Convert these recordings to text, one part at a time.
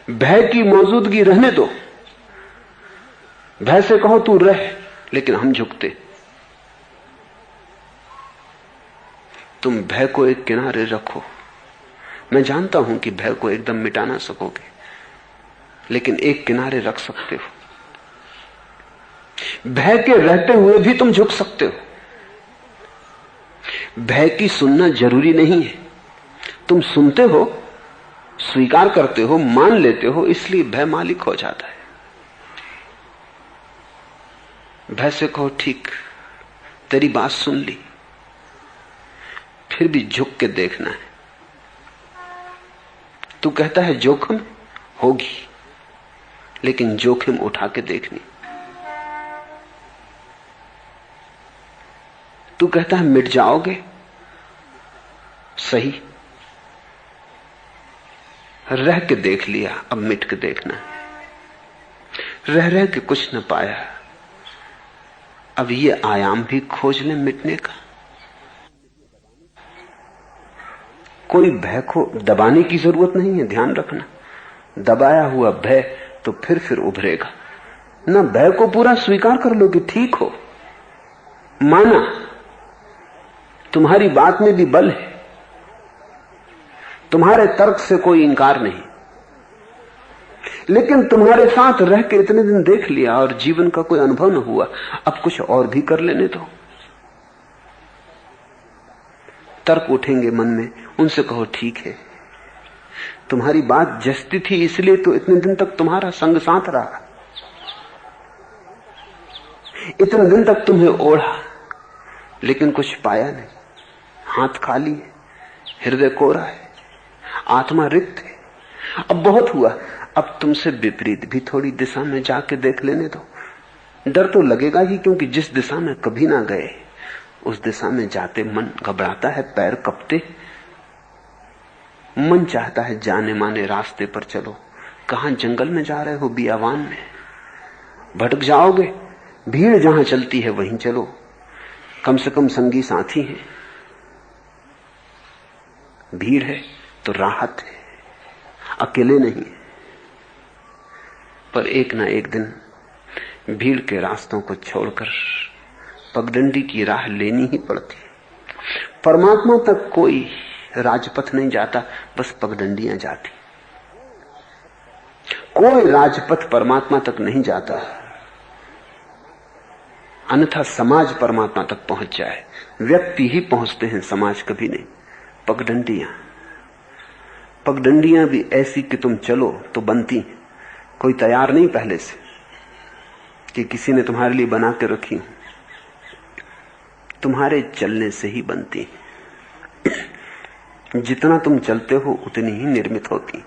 भय की मौजूदगी रहने दो। भय से कहो तू रह, लेकिन हम झुकते। तुम भय को एक किनारे रखो। मैं जानता हूं कि भय को एकदम मिटा ना सकोगे, लेकिन एक किनारे रख सकते हो। भय के रहते हुए भी तुम झुक सकते हो। भय की सुनना जरूरी नहीं है। तुम सुनते हो, स्वीकार करते हो, मान लेते हो, इसलिए भय मालिक हो जाता है। भय से कहो ठीक, तेरी बात सुन ली, फिर भी झुक के देखना है। तू कहता है जोखिम होगी, लेकिन जोखिम उठा के देखनी। तू कहता है मिट जाओगे, सही, रह के देख लिया, अब मिट के देखना है। रह रह के कुछ न पाया, अब ये आयाम भी खोज ले मिटने का। कोई भय को दबाने की जरूरत नहीं है, ध्यान रखना। दबाया हुआ भय तो फिर उभरेगा ना। भय को पूरा स्वीकार कर लो कि ठीक हो, माना, तुम्हारी बात में भी बल है, तुम्हारे तर्क से कोई इंकार नहीं, लेकिन तुम्हारे साथ रह के इतने दिन देख लिया और जीवन का कोई अनुभव न हुआ, अब कुछ और भी कर लेने दो। तर्क उठेंगे मन में, उनसे कहो ठीक है, तुम्हारी बात जस्ती थी, इसलिए तो इतने दिन तक तुम्हारा संग साथ रहा, इतने दिन तक तुम्हें ओढ़ा, लेकिन कुछ पाया नहीं। हाथ खाली है, हृदय कोरा है, आत्मा रिक्त है। अब बहुत हुआ, अब तुमसे विपरीत भी थोड़ी दिशा में जाके देख लेने दो। डर तो लगेगा ही, क्योंकि जिस दिशा में कभी ना गए उस दिशा में जाते मन घबराता है, पैर कपते। मन चाहता है जाने माने रास्ते पर चलो। कहां जंगल में जा रहे हो, बियावान में भटक जाओगे। भीड़ जहां चलती है वहीं चलो, कम से कम संगी साथी है। भीड़ है तो राहत है, अकेले नहीं। पर एक ना एक दिन भीड़ के रास्तों को छोड़कर पगडंडी की राह लेनी ही पड़ती। परमात्मा तक कोई राजपथ नहीं जाता, बस पगडंडियां जाती। कोई राजपथ परमात्मा तक नहीं जाता, अन्यथा समाज परमात्मा तक पहुंच जाए। व्यक्ति ही पहुंचते हैं, समाज कभी नहीं। पगडंडियां भी ऐसी कि तुम चलो तो बनती, कोई तैयार नहीं पहले से कि किसी ने तुम्हारे लिए बना के रखी, तुम्हारे चलने से ही बनती। जितना तुम चलते हो उतनी ही निर्मित होती।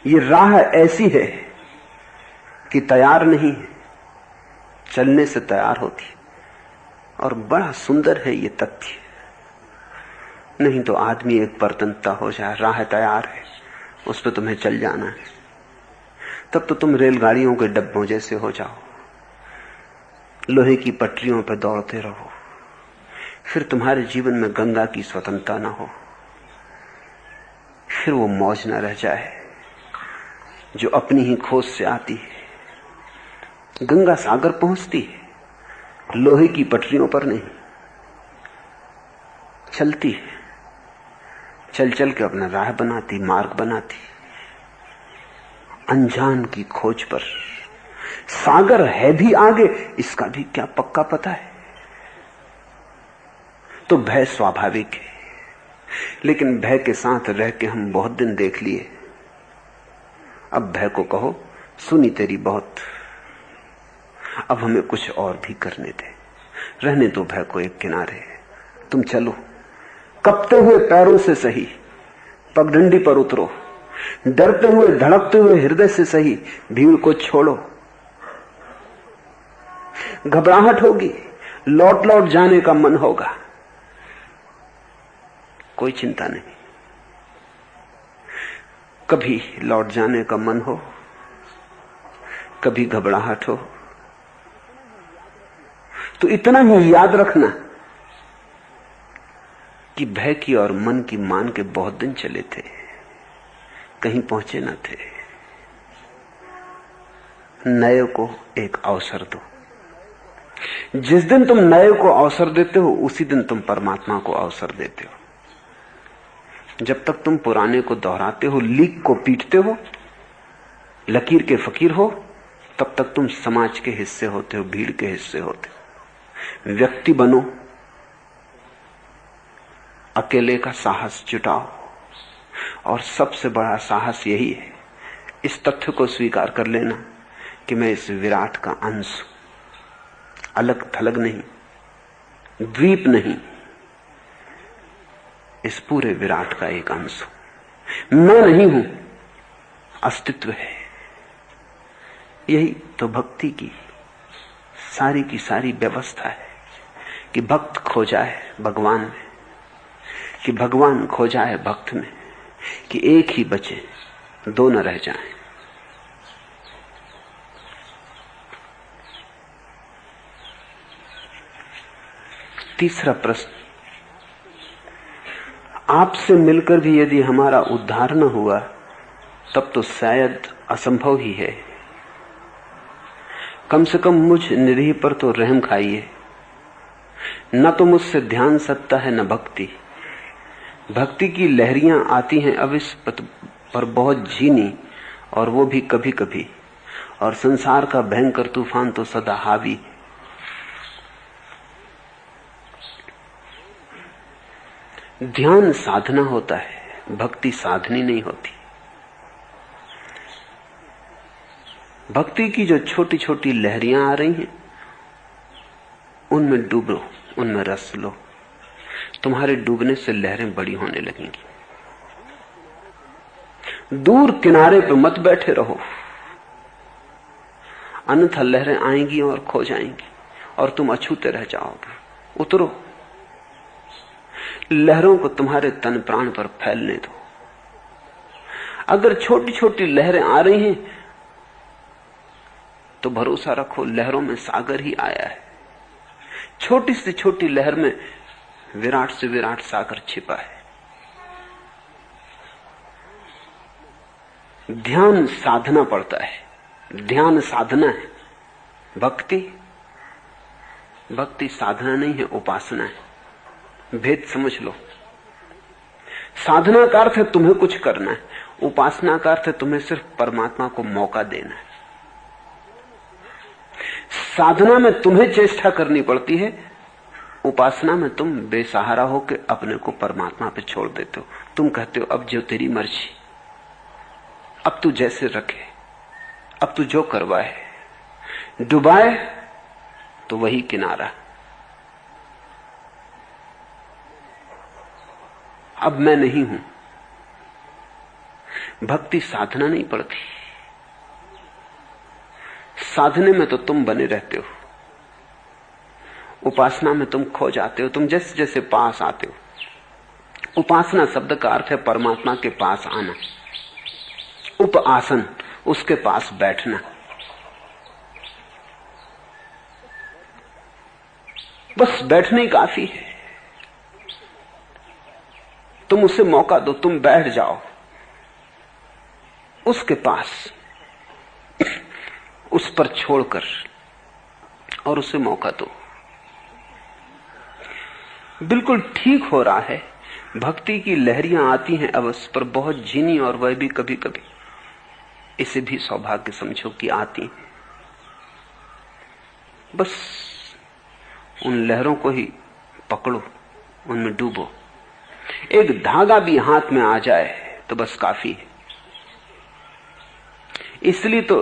ये राह ऐसी है कि तैयार नहीं है, चलने से तैयार होती। और बड़ा सुंदर है ये तथ्य। नहीं तो आदमी एक परतंत्रता हो जाए, राह तैयार है, उस पर तुम्हें चल जाना है, तब तो तुम रेलगाड़ियों के डब्बों जैसे हो जाओ, लोहे की पटरियों पर दौड़ते रहो। फिर तुम्हारे जीवन में गंगा की स्वतंत्रता ना हो, फिर वो मौज ना रह जाए जो अपनी ही खोज से आती है। गंगा सागर पहुंचती है, लोहे की पटरियों पर नहीं, चलती है, चल चल के अपना राह बनाती, मार्ग बनाती, अनजान की खोज पर। सागर है भी आगे, इसका भी क्या पक्का पता है। तो भय स्वाभाविक है, लेकिन भय के साथ रह के हम बहुत दिन देख लिए। अब भय को कहो सुनी तेरी बहुत, अब हमें कुछ और भी करने दे, रहने दो भय को एक किनारे। तुम चलो, कपते हुए पैरों से सही पगडंडी पर उतरो, डरते हुए धड़कते हुए हृदय से सही भीड़ को छोड़ो। घबराहट होगी, लौट लौट जाने का मन होगा, कोई चिंता नहीं। कभी लौट जाने का मन हो, कभी घबराहट हो, तो इतना ही याद रखना कि भय की और मन की मान के बहुत दिन चले थे। कहीं पहुंचे न थे। नए को एक अवसर दो। जिस दिन तुम नए को अवसर देते हो उसी दिन तुम परमात्मा को अवसर देते हो। जब तक तुम पुराने को दोहराते हो, लीक को पीटते हो, लकीर के फकीर हो, तब तक तुम समाज के हिस्से होते हो, भीड़ के हिस्से होते हो। व्यक्ति बनो, अकेले का साहस जुटाओ, और सबसे बड़ा साहस यही है, इस तथ्य को स्वीकार कर लेना कि मैं इस विराट का अंश हूं, अलग थलग नहीं, द्वीप नहीं, इस पूरे विराट का एक अंश हूं। मैं नहीं हूं, अस्तित्व है। यही तो भक्ति की सारी व्यवस्था है कि भक्त खो जाए भगवान में, कि भगवान खो जाए भक्त में, कि एक ही बचे, दो न रह जाएं। तीसरा प्रश्न, आपसे मिलकर भी यदि हमारा उद्धार न हुआ तब तो शायद असंभव ही है। कम से कम मुझ निरीह पर तो रहम खाइए। न तो मुझसे ध्यान सकता है न भक्ति। भक्ति की लहरियां आती हैं अब इस पर बहुत झीनी, और वो भी कभी कभी, और संसार का भयंकर तूफान तो सदा हावी। ध्यान साधना होता है, भक्ति साधनी नहीं होती। भक्ति की जो छोटी छोटी लहरियां आ रही हैं उनमें डूबो, उनमें रस लो। तुम्हारे डूबने से लहरें बड़ी होने लगेंगी। दूर किनारे पे मत बैठे रहो, अन्यथा लहरें आएंगी और खो जाएंगी और तुम अछूते रह जाओगे। उतरो, लहरों को तुम्हारे तन प्राण पर फैलने दो। अगर छोटी छोटी लहरें आ रही हैं तो भरोसा रखो, लहरों में सागर ही आया है। छोटी से छोटी लहर में विराट से विराट सागर छिपा है। ध्यान साधना पड़ता है, ध्यान साधना है। भक्ति साधना नहीं है, उपासना है। भेद समझ लो। साधना का अर्थ है तुम्हें कुछ करना है, उपासना का अर्थ है तुम्हें सिर्फ परमात्मा को मौका देना है। साधना में तुम्हें चेष्टा करनी पड़ती है, उपासना में तुम बेसहारा होकर अपने को परमात्मा पे छोड़ देते हो। तुम कहते हो अब जो तेरी मर्जी, अब तू जैसे रखे, अब तू जो करवाए, डुबाए तो वही किनारा। अब मैं नहीं हूं। भक्ति साधना नहीं पड़ती, साधने में तो तुम बने रहते हो, उपासना में तुम खो जाते हो। तुम जैसे जैसे पास आते हो, उपासना शब्द का अर्थ है परमात्मा के पास आना, उपआसन, उसके पास बैठना। बस बैठने ही काफी है। तुम उसे मौका दो, तुम बैठ जाओ उसके पास, उस पर छोड़कर, और उसे मौका दो। बिल्कुल ठीक हो रहा है। भक्ति की लहरियां आती हैं अवश्य, पर बहुत झीनी, और वह भी कभी कभी। इसे भी सौभाग्य समझो कि आती हैं। बस उन लहरों को ही पकड़ो, उनमें डूबो। एक धागा भी हाथ में आ जाए तो बस काफी है। इसलिए तो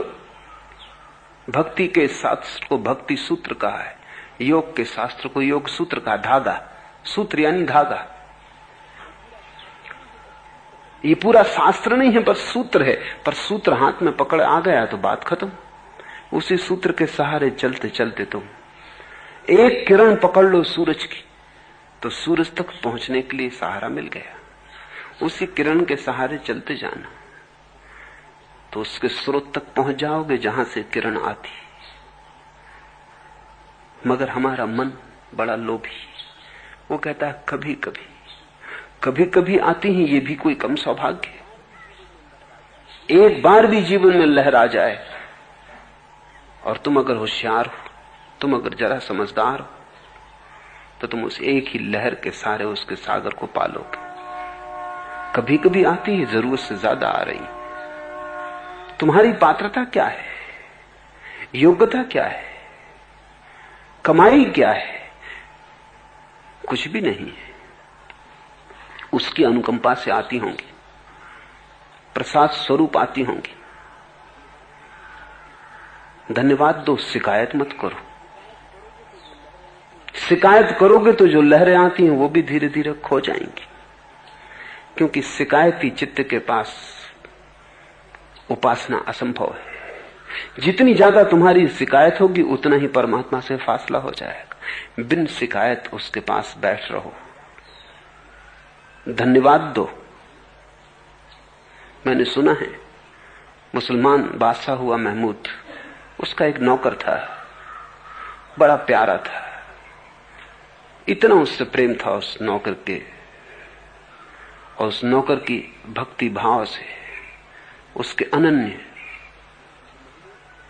भक्ति के शास्त्र को भक्ति सूत्र कहा है, योग के शास्त्र को योग सूत्र कहा। धागा, सूत्र यानी धागा। ये पूरा शास्त्र नहीं है पर सूत्र है। पर सूत्र हाथ में पकड़ आ गया तो बात खत्म। उसी सूत्र के सहारे चलते चलते तुम एक किरण पकड़ लो सूरज की, तो सूरज तक पहुंचने के लिए सहारा मिल गया। उसी किरण के सहारे चलते जाना तो उसके स्रोत तक पहुंच जाओगे जहां से किरण आती। मगर हमारा मन बड़ा लोभी, वो कहता है कभी कभी, कभी कभी आती है, ये भी कोई कम सौभाग्य है। एक बार भी जीवन में लहर आ जाए और तुम अगर होशियार हो, तुम अगर जरा समझदार हो, तो तुम उस एक ही लहर के सारे उसके सागर को पालोगे। कभी कभी आती है, जरूरत से ज्यादा आ रही। तुम्हारी पात्रता क्या है, योग्यता क्या है, कमाई क्या है? कुछ भी नहीं है। उसकी अनुकंपा से आती होंगी, प्रसाद स्वरूप आती होंगी। धन्यवाद दो, शिकायत मत करो। शिकायत करोगे तो जो लहरें आती हैं वो भी धीरे धीरे खो जाएंगी, क्योंकि शिकायती चित्त के पास उपासना असंभव है। जितनी ज्यादा तुम्हारी शिकायत होगी उतना ही परमात्मा से फासला हो जाएगा। बिन शिकायत उसके पास बैठ रहो, धन्यवाद दो। मैंने सुना है, मुसलमान बादशाह हुआ महमूद, उसका एक नौकर था, बड़ा प्यारा था। इतना उससे प्रेम था उस नौकर के और उस नौकर की भक्ति भाव से, उसके अनन्य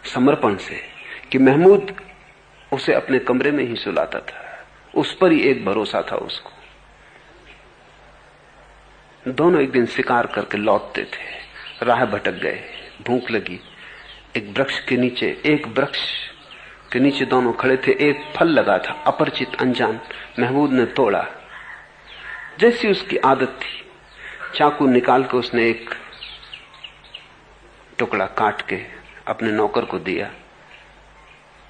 समर्पण से, कि महमूद उसे अपने कमरे में ही सुलाता था। उस पर ही एक भरोसा था उसको। दोनों एक दिन शिकार करके लौटते थे, राह भटक गए, भूख लगी। एक वृक्ष के नीचे दोनों खड़े थे। एक फल लगा था, अपरिचित, अनजान। महमूद ने तोड़ा। जैसी उसकी आदत थी, चाकू निकाल के उसने एक टुकड़ा काट के अपने नौकर को दिया,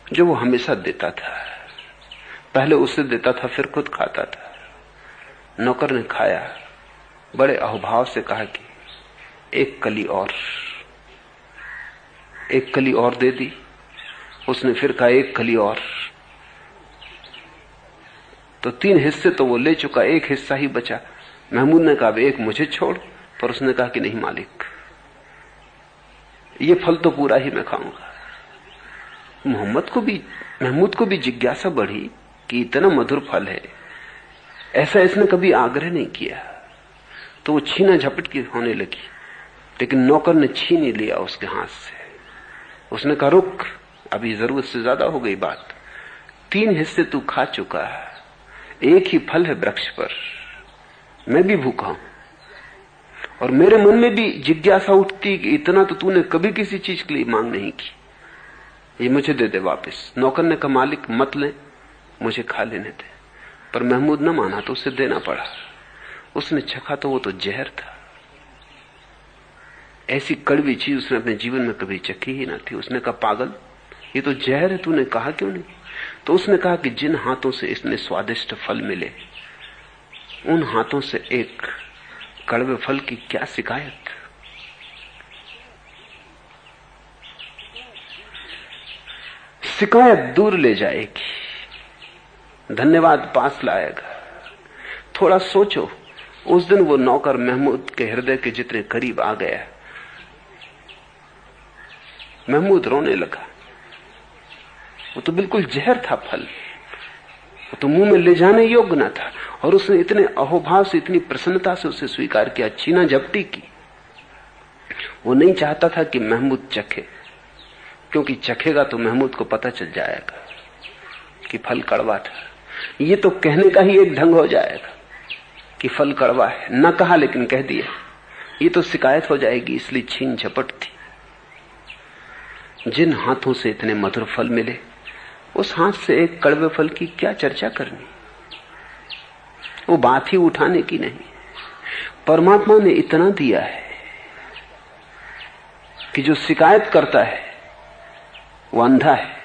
जो वो हमेशा देता था। पहले उसे देता था, फिर खुद खाता था। नौकर ने खाया, बड़े अहोभाव से कहा कि एक कली और दे दी। उसने फिर कहा एक कली और। तो 3 हिस्से तो वो ले चुका, एक हिस्सा ही बचा। महमूद ने कहा एक मुझे छोड़, पर उसने कहा कि नहीं मालिक, ये फल तो पूरा ही मैं खाऊंगा। महमूद को भी जिज्ञासा बढ़ी कि इतना मधुर फल है, ऐसा इसने कभी आग्रह नहीं किया। तो वो छीना झपट की होने लगी, लेकिन नौकर ने छीन ही लिया उसके हाथ से। उसने कहा रुक, अभी जरूरत से ज्यादा हो गई बात। 3 हिस्से तू खा चुका है, एक ही फल है वृक्ष पर। मैं भी भूखा हूं और मेरे मन में भी जिज्ञासा उठती कि इतना तो तूने कभी किसी चीज के लिए मांग नहीं की, ये मुझे दे दे वापस। नौकर ने कहा मालिक मत ले, मुझे खा लेने दे। पर महमूद न माना तो उसे देना पड़ा। उसने चखा तो वो तो जहर था। ऐसी कड़वी चीज उसने अपने जीवन में कभी चखी ही ना थी। उसने कहा पागल, ये तो जहर है, तूने कहा क्यों नहीं? तो उसने कहा कि जिन हाथों से इसने स्वादिष्ट फल मिले, उन हाथों से एक कड़वे फल की क्या शिकायत। शिकायत दूर ले जाएगी, धन्यवाद पास लाएगा। थोड़ा सोचो, उस दिन वो नौकर महमूद के हृदय के जितने करीब आ गया, महमूद रोने लगा। वो तो बिल्कुल जहर था फल, वो तो मुंह में ले जाने योग्य न था। और उसने इतने अहोभाव से, इतनी प्रसन्नता से उसे स्वीकार किया, छीना झपटी की। वो नहीं चाहता था कि महमूद चखे, क्योंकि चखेगा तो महमूद को पता चल जाएगा कि फल कड़वा था। ये तो कहने का ही एक ढंग हो जाएगा कि फल कड़वा है। न कहा लेकिन कह दिया, ये तो शिकायत हो जाएगी, इसलिए छीन झपट थी। जिन हाथों से इतने मधुर फल मिले, उस हाथ से एक कड़वे फल की क्या चर्चा करनी, वो बात ही उठाने की नहीं। परमात्मा ने इतना दिया है कि जो शिकायत करता है वो अंधा है।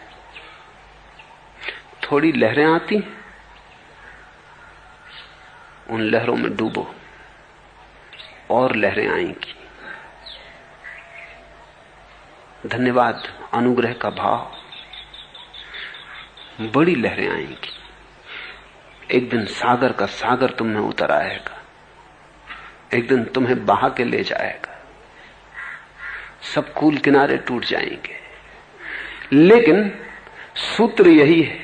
थोड़ी लहरें आती, उन लहरों में डूबो, और लहरें आएंगी। धन्यवाद, अनुग्रह का भाव, बड़ी लहरें आएंगी। एक दिन सागर का सागर तुम में उतर आएगा, एक दिन तुम्हें बहा के ले जाएगा। सब कूल किनारे टूट जाएंगे, लेकिन सूत्र यही है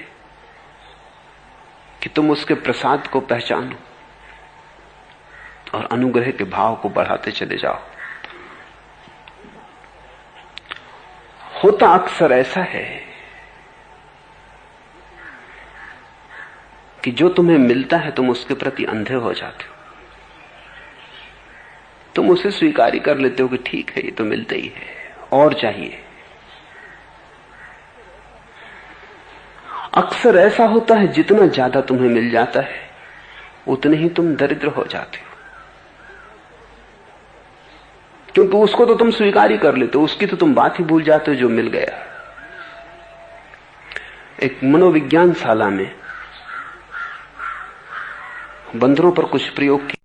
कि तुम उसके प्रसाद को पहचानो और अनुग्रह के भाव को बढ़ाते चले जाओ। होता अक्सर ऐसा है कि जो तुम्हें मिलता है तुम उसके प्रति अंधे हो जाते हो। तुम उसे स्वीकार ही कर लेते हो कि ठीक है, ये तो मिलता ही है, और चाहिए। अक्सर ऐसा होता है जितना ज्यादा तुम्हें मिल जाता है उतने ही तुम दरिद्र हो जाते हो, क्योंकि उसको तो तुम स्वीकार ही कर लेते हो, उसकी तो तुम बात ही भूल जाते हो जो मिल गया। एक मनोविज्ञान शाला में बंदरों पर कुछ प्रयोग किए।